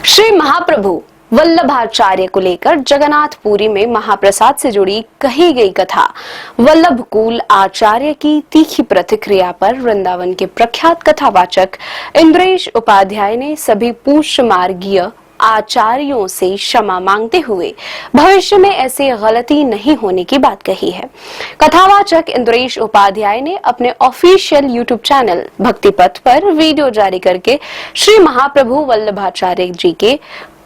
श्री महाप्रभु वल्लभाचार्य को लेकर जगन्नाथपुरी में महाप्रसाद से जुड़ी कही गई कथा वल्लभकुल आचार्य की तीखी प्रतिक्रिया पर वृंदावन के प्रख्यात कथावाचक इंद्रेश उपाध्याय ने सभी पुष्य मार्गीय आचार्यों से क्षमा मांगते हुए भविष्य में ऐसी गलती नहीं होने की बात कही है। कथावाचक इंद्रेश उपाध्याय ने अपने ऑफिशियल यूट्यूब चैनल भक्ति पथ पर वीडियो जारी करके श्री महाप्रभु वल्लभाचार्य जी के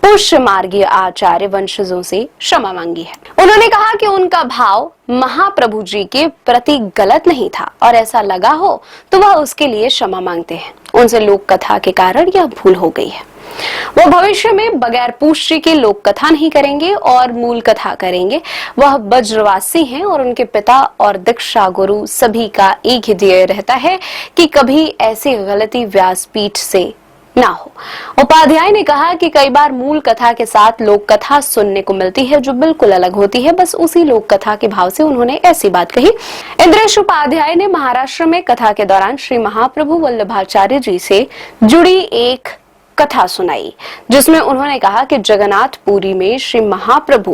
पुष्य मार्गीय आचार्य वंशजों से क्षमा मांगी है। उन्होंने कहा कि उनका भाव महाप्रभु जी के प्रति गलत नहीं था और ऐसा लगा हो तो वह उसके लिए क्षमा मांगते हैं। उनसे लोक कथा के कारण यह भूल हो गई है। वो भविष्य में बगैर पुष्य के लोक कथा नहीं करेंगे और मूल कथा करेंगे। वह ब्रजवासी हैं और उनके पिता और दीक्षा गुरु सभी का एक ही ध्येय रहता है कि कभी ऐसी गलती व्यासपीठ से ना हो। उपाध्याय ने कहा कि कई बार मूल कथा के साथ लोक कथा सुनने को मिलती है जो बिल्कुल अलग होती है। बस उसी लोक कथा के भाव से उन्होंने ऐसी बात कही। इंद्रेश उपाध्याय ने महाराष्ट्र में कथा के दौरान श्री महाप्रभु वल्लभाचार्य जी से जुड़ी एक कथा सुनाई, जिसमें उन्होंने कहा कि जगन्नाथपुरी में श्री महाप्रभु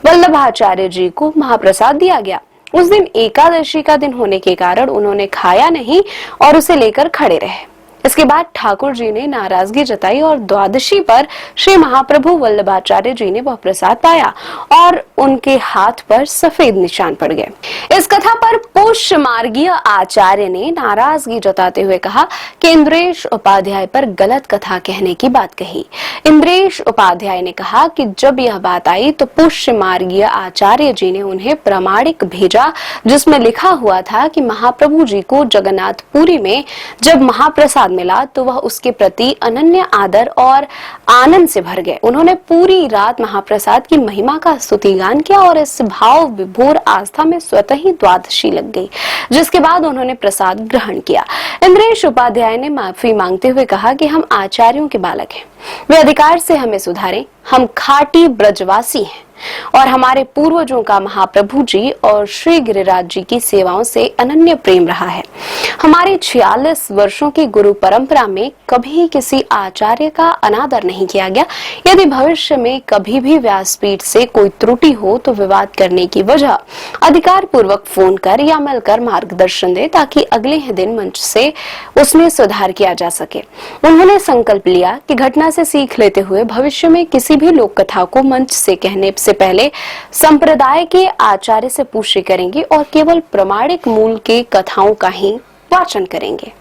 वल्लभाचार्य जी को महाप्रसाद दिया गया। उस दिन एकादशी का दिन होने के कारण उन्होंने खाया नहीं और उसे लेकर खड़े रहे। इसके बाद ठाकुर जी ने नाराजगी जताई और द्वादशी पर श्री महाप्रभु वल्लभाचार्य जी ने वह प्रसाद पाया और उनके हाथ पर सफेद निशान पड़ गए। इस कथा पर पुष्य मार्गीय आचार्य ने नाराजगी जताते हुए कहा कि इंद्रेश उपाध्याय पर गलत कथा कहने की बात कही। इंद्रेश उपाध्याय ने कहा कि जब यह बात आई तो पुष्य मार्गीय आचार्य जी ने उन्हें प्रमाणिक भेजा, जिसमें लिखा हुआ था कि महाप्रभु जी को जगन्नाथपुरी में जब महाप्रसाद मिला तो वह उसके प्रति अनन्य आदर और आनंद से भर गए। उन्होंने पूरी रात महाप्रसाद की महिमा का स्तुतिगान किया और इस भाव विभोर आस्था में स्वतः ही द्वादशी लग गई, जिसके बाद उन्होंने प्रसाद ग्रहण किया। इंद्रेश उपाध्याय ने माफी मांगते हुए कहा कि हम आचार्यों के बालक हैं, वे अधिकार से हमें सुधारें। हम खाटी ब्रजवासी हैं और हमारे पूर्वजों का महाप्रभु जी और श्री गिरिराज जी की सेवाओं से अनन्य प्रेम रहा है। हमारी 46 वर्षों की गुरु परंपरा में कभी किसी आचार्य का अनादर नहीं किया गया। यदि भविष्य में कभी भी व्यासपीठ से कोई त्रुटि हो तो विवाद करने की वजह अधिकार पूर्वक फोन कर या मिलकर मार्गदर्शन दे, ताकि अगले ही दिन मंच से उसमें सुधार किया जा सके। उन्होंने संकल्प लिया कि घटना से सीख लेते हुए भविष्य में किसी भी लोक कथा को मंच से कहने से पहले संप्रदाय के आचार्य से पुष्टि करेंगे और केवल प्रमाणिक मूल के कथाओं का ही वाचन करेंगे।